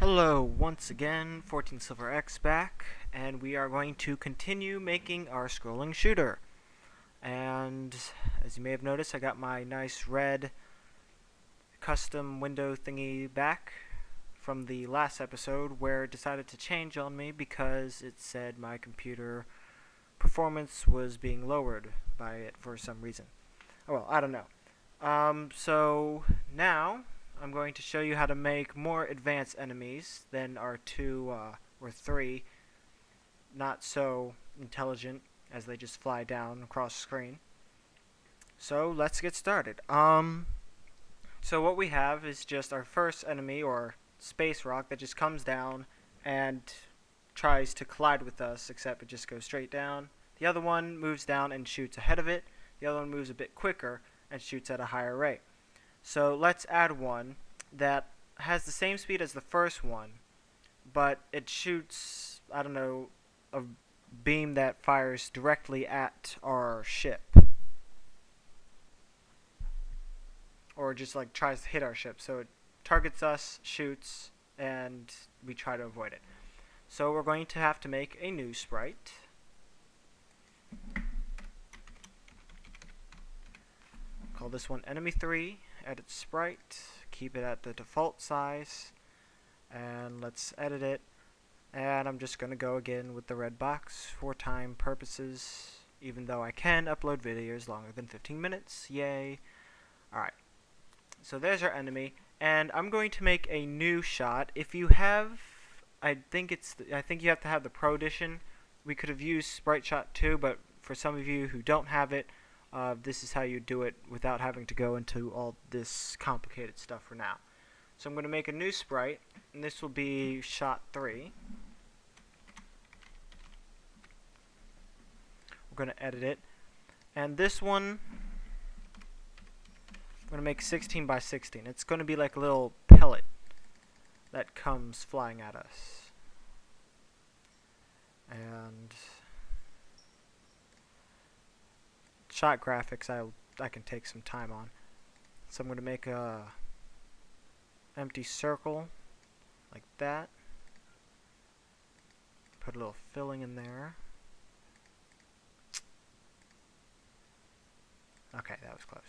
Hello, once again, 14 Silver X back, and we are going to continue making our scrolling shooter. And as you may have noticed, I got my nice red custom window thingy back from the last episode where it decided to change on me because it said my computer performance was being lowered by it for some reason. Oh well, I don't know. So now I'm going to show you how to make more advanced enemies than our two or three not so intelligent as they just fly down across the screen. So let's get started. So what we have is just our first enemy, or space rock, that just comes down and tries to collide with us, except it just goes straight down. The other one moves down and shoots ahead of it. The other one moves a bit quicker and shoots at a higher rate. So let's add one that has the same speed as the first one, but it shoots, I don't know, a beam that fires directly at our ship. Or just like tries to hit our ship. So it targets us, shoots, and we try to avoid it. So we're going to have to make a new sprite. Call this one Enemy 3, edit sprite, keep it at the default size, and let's edit it. And I'm just going to go again with the red box for time purposes, even though I can upload videos longer than 15 minutes. Yay. Alright, so there's our enemy, and I'm going to make a new shot. If you have, I think you have to have the Pro Edition. We could have used Sprite Shot 2, but for some of you who don't have it, this is how you do it without having to go into all this complicated stuff for now. So I'm going to make a new sprite, and this will be Shot 3. We're going to edit it, and this one I'm going to make 16 by 16. It's going to be like a little pellet that comes flying at us. And shot graphics I can take some time on. So I'm going to make a empty circle like that. Put a little filling in there. Okay, that was close.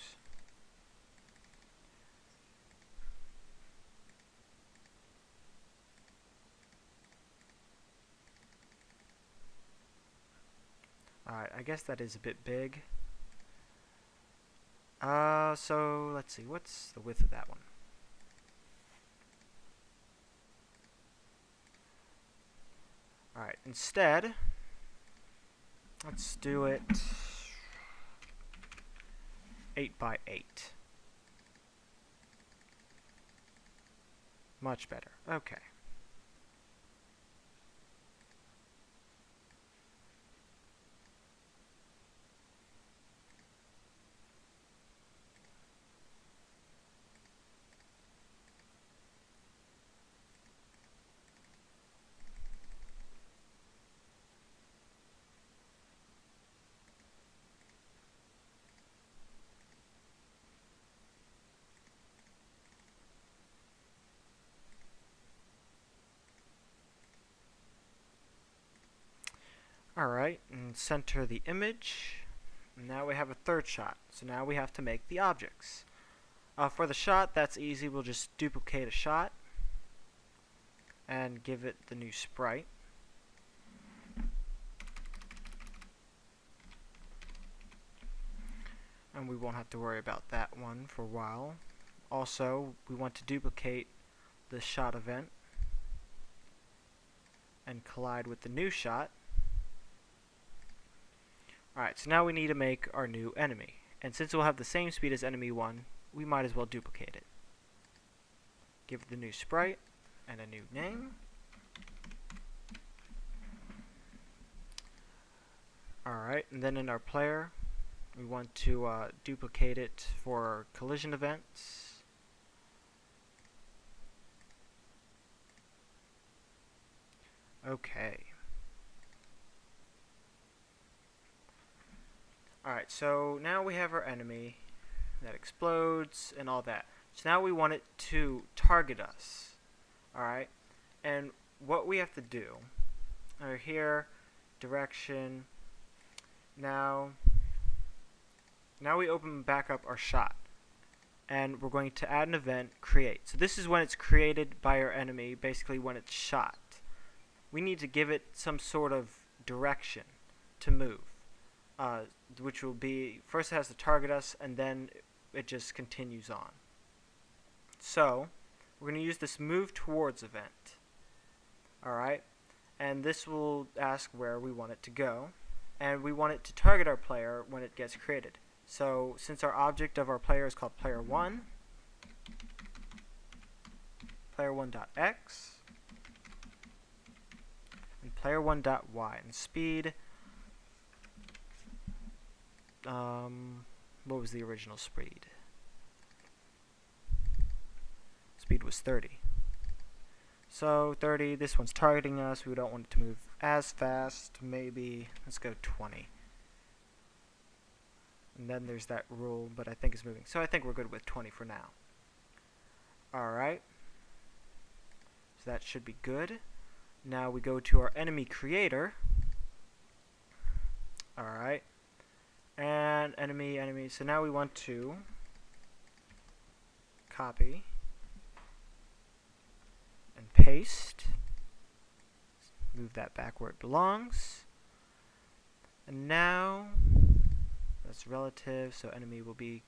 Alright, I guess that is a bit big. So let's see, what's the width of that one? Alright, instead, let's do it 8 by 8. Much better. Okay. Alright, and center the image. Now we have a third shot. So now we have to make the objects. For the shot, that's easy. We'll just duplicate a shot and give it the new sprite. And we won't have to worry about that one for a while. Also, we want to duplicate the shot event and collide with the new shot. Alright, so now we need to make our new enemy. And since it will have the same speed as enemy 1, we might as well duplicate it. Give it the new sprite and a new name. Alright, and then in our player, we want to duplicate it for collision events. Okay. Alright, so now we have our enemy that explodes and all that. So now we want it to target us. Alright, And what we have to do are here, direction. Now we open back up our shot, and we're going to add an event, create. So this is when it's created by our enemy, basically when it's shot. We need to give it some sort of direction to move, which will be, first it has to target us, and then it just continues on. So we're going to use this move towards event. Alright, and this will ask where we want it to go, and we want it to target our player when it gets created. So since our object of our player is called player1, player1.x, and player1.y, and speed, what was the original speed? Speed was 30. So 30, this one's targeting us, we don't want it to move as fast, maybe, let's go 20. And then there's that rule, but I think it's moving. So I think we're good with 20 for now. Alright. So that should be good. Now we go to our enemy creator. Alright. And enemy. So now we want to copy and paste. Move that back where it belongs. And now that's relative, so enemy will be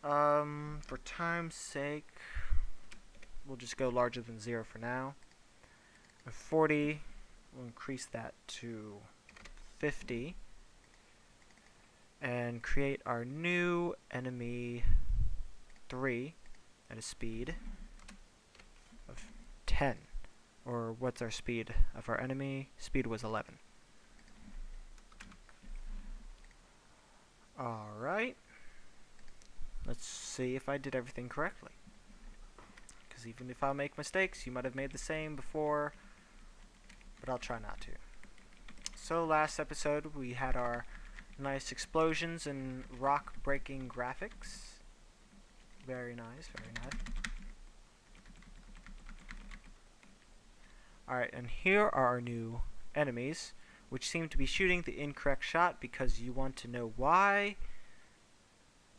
for time's sake we'll just go larger than 0 for now. And 40, we'll increase that to 50 and create our new enemy 3 at a speed of 10. Or what's our speed of our enemy? Speed was 11. Alright. Let's see if I did everything correctly. Because even if I make mistakes, you might have made the same before, but I'll try not to. So last episode we had our nice explosions and rock-breaking graphics. Very nice, very nice. Alright, and here are our new enemies, which seem to be shooting the incorrect shot. Because you want to know why?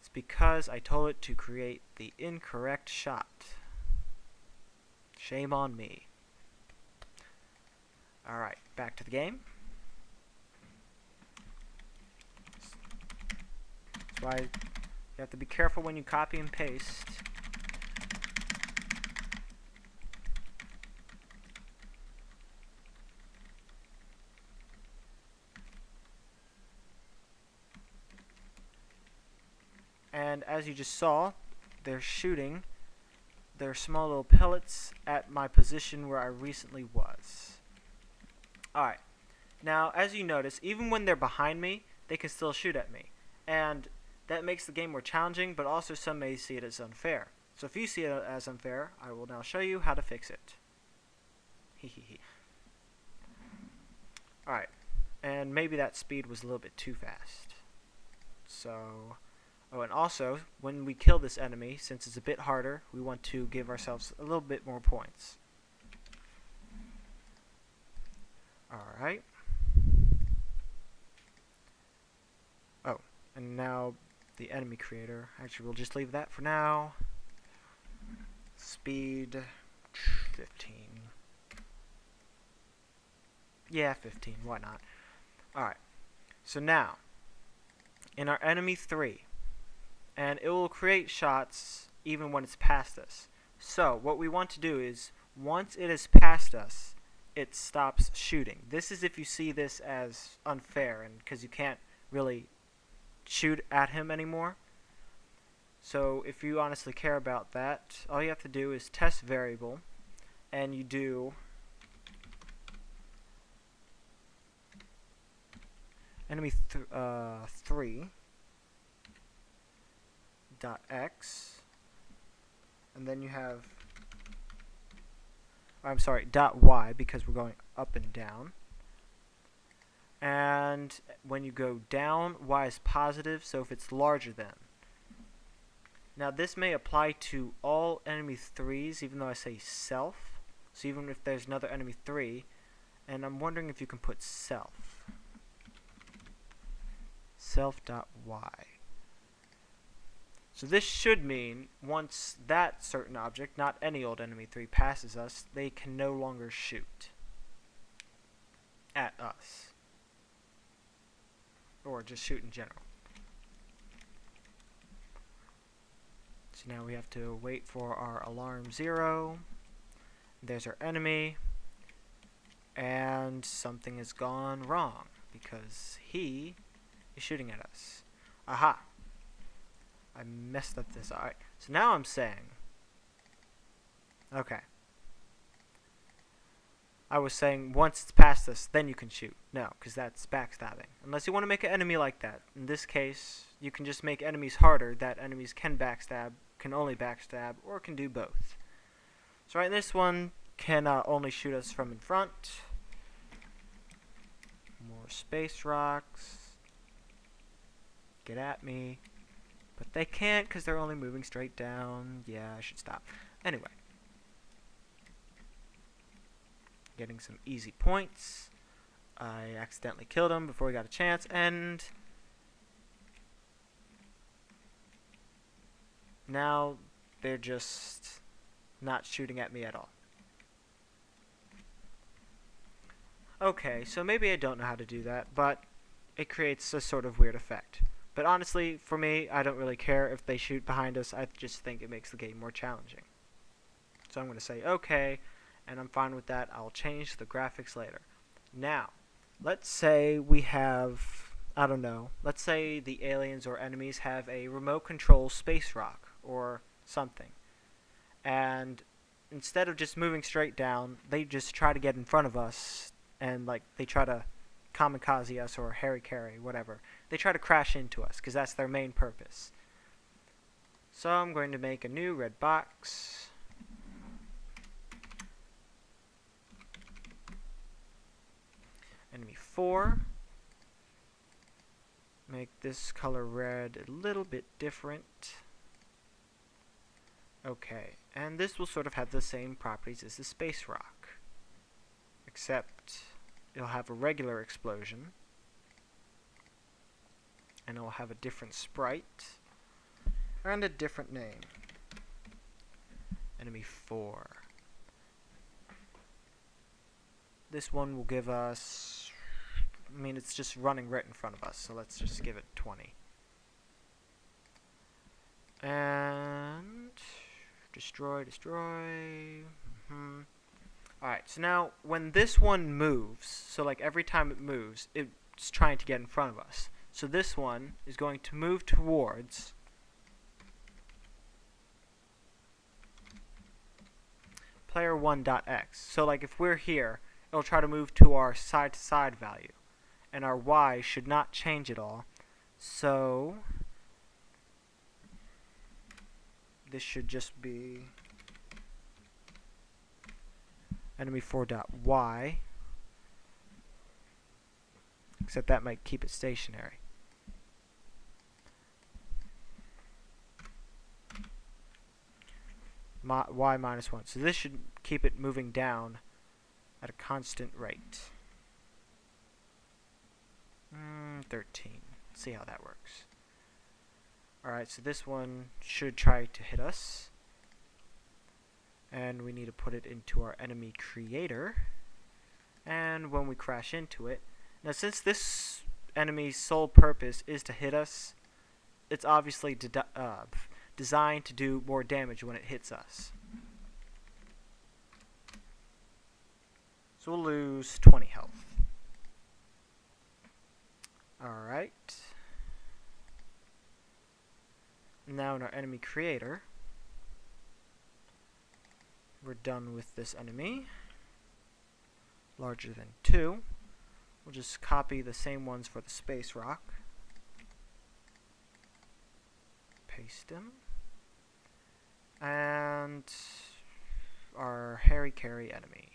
It's because I told it to create the incorrect shot. Shame on me. Alright, back to the game. That's why you have to be careful when you copy and paste. And as you just saw, they're shooting their small little pellets at my position where I recently was. Alright, now as you notice, even when they're behind me, they can still shoot at me. And that makes the game more challenging, but also some may see it as unfair. So if you see it as unfair, I will now show you how to fix it. Hehehe. Alright, and maybe that speed was a little bit too fast. So, oh, and also, when we kill this enemy, since it's a bit harder, we want to give ourselves a little bit more points. Alright. Oh, and now the enemy creator. Actually, we'll just leave that for now. Speed 15. Yeah, 15. Why not? Alright. So now, in our enemy 3, and it will create shots even when it's past us. So what we want to do is, once it is past us, it stops shooting. This is if you see this as unfair, and because you can't really shoot at him anymore. So if you honestly care about that, all you have to do is test variable, and you do enemy 3 dot x, and then you have, I'm sorry, dot y, because we're going up and down. And when you go down, y is positive, so if it's larger than. Now this may apply to all enemy 3s, even though I say self. So even if there's another enemy 3, and I'm wondering if you can put self. Self.y. So this should mean once that certain object, not any old enemy 3, passes us, they can no longer shoot at us. Or just shoot in general. So now we have to wait for our alarm 0. There's our enemy. And something has gone wrong because he is shooting at us. Aha! I messed up this. Alright, so now I'm saying... Okay. I was saying once it's past us, then you can shoot. No, because that's backstabbing. Unless you want to make an enemy like that. In this case, you can just make enemies harder that enemies can backstab, can only backstab, or can do both. So right, this one can only shoot us from in front. More space rocks. Get at me. But they can't because they're only moving straight down. Yeah, I should stop. Anyway. Getting some easy points. I accidentally killed him before he got a chance, and now they're just not shooting at me at all. Okay, so maybe I don't know how to do that, but it creates a sort of weird effect. But honestly, for me, I don't really care if they shoot behind us. I just think it makes the game more challenging. So I'm going to say okay, and I'm fine with that. I'll change the graphics later. Now, let's say we have, I don't know, let's say the aliens or enemies have a remote control space rock or something. And instead of just moving straight down, they just try to get in front of us, and like they try to kamikaze us or harikari, whatever. They try to crash into us because that's their main purpose. So I'm going to make a new red box. Enemy 4. Make this color red a little bit different. Okay, and this will sort of have the same properties as the space rock, except it'll have a regular explosion, and it'll have a different sprite, and a different name. Enemy 4. This one will give us, I mean, it's just running right in front of us, so let's just give it 20. And destroy. Alright, so now when this one moves, so like every time it moves, it's trying to get in front of us. So this one is going to move towards player1.x. So like if we're here, it'll try to move to our side-to-side value. And our y should not change at all. So this should just be enemy 4.y, except that might keep it stationary. Y minus 1. So this should keep it moving down at a constant rate. 13. Let's see how that works. Alright, so this one should try to hit us. And we need to put it into our enemy creator. And when we crash into it, now since this enemy's sole purpose is to hit us, it's obviously designed to do more damage when it hits us. So we'll lose 20 health. Alright. Now in our enemy creator, we're done with this enemy. Larger than 2. We'll just copy the same ones for the space rock. Paste them. And our harikari enemy.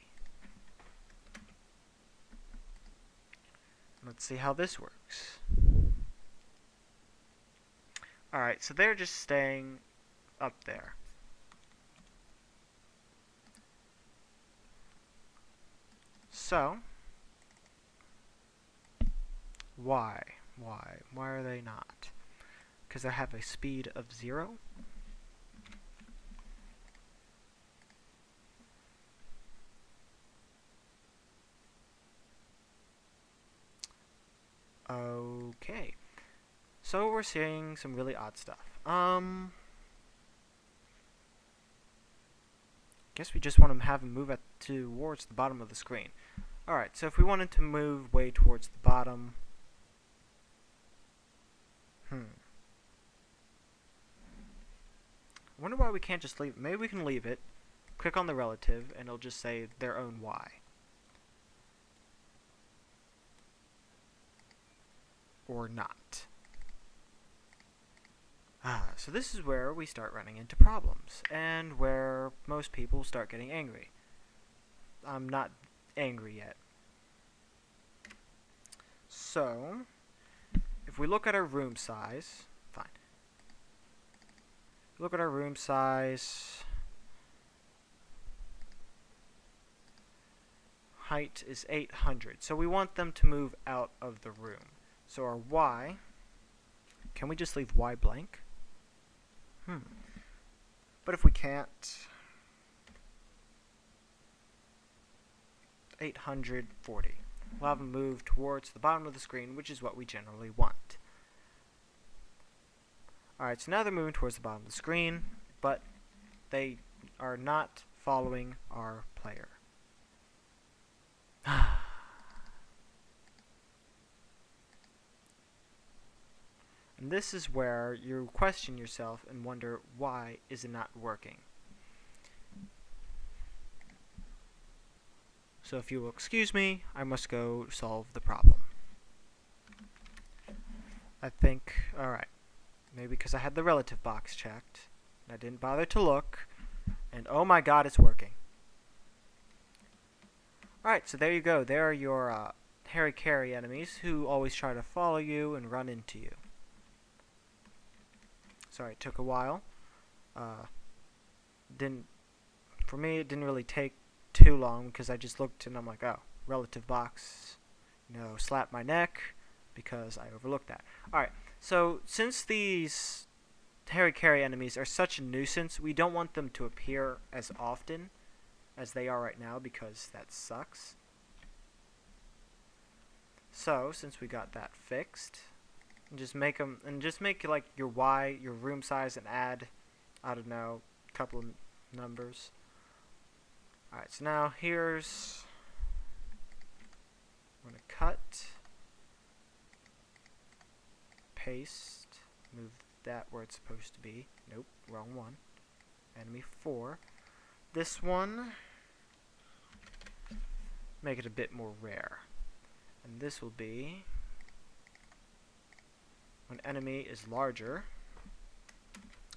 Let's see how this works. Alright, so they're just staying up there. So, why? Why are they not? Because they have a speed of 0? Okay. So we're seeing some really odd stuff. Guess we just want to have them move towards the bottom of the screen. Alright, so if we wanted to move way towards the bottom... I wonder why we can't just leave it. Maybe we can leave it, click on the relative, and it'll just say their own Y. Or not. So this is where we start running into problems, and where most people start getting angry. I'm not angry yet. So, if we look at our room size, fine. Look at our room size. Height is 800, so we want them to move out of the room. So our Y, can we just leave Y blank? But if we can't, 840. We'll have them move towards the bottom of the screen, which is what we generally want. Alright, so now they're moving towards the bottom of the screen, but they are not following our player. And this is where you question yourself and wonder, why is it not working? So if you will excuse me, I must go solve the problem. I think, alright, maybe because I had the relative box checked, and I didn't bother to look, and oh my god, it's working. Alright, so there you go. There are your Harry Carey enemies who always try to follow you and run into you. Sorry, it took a while. For me, it didn't really take too long because I just looked and I'm like, oh, relative box, slap my neck because I overlooked that. Alright, so since these Harry Carey enemies are such a nuisance, we don't want them to appear as often as they are right now because that sucks. So, since we got that fixed, just make like your Y, your room size, and add, I don't know, a couple of numbers. Alright, so now here's, I'm going to cut, paste, move that where it's supposed to be. Nope, wrong one. Enemy 4. This one, make it a bit more rare. And this will be when enemy is larger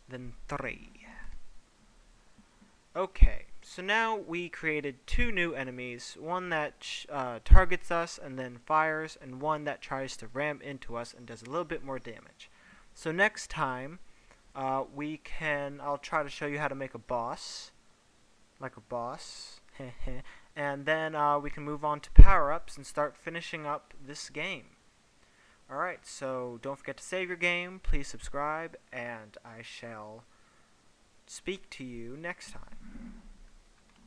than 3. Okay, so now we created 2 new enemies, one that targets us and then fires, and one that tries to ram into us and does a little bit more damage. So next time, I'll try to show you how to make a boss, like a boss, and then we can move on to power-ups and start finishing up this game. Alright, so don't forget to save your game, please subscribe, and I shall speak to you next time.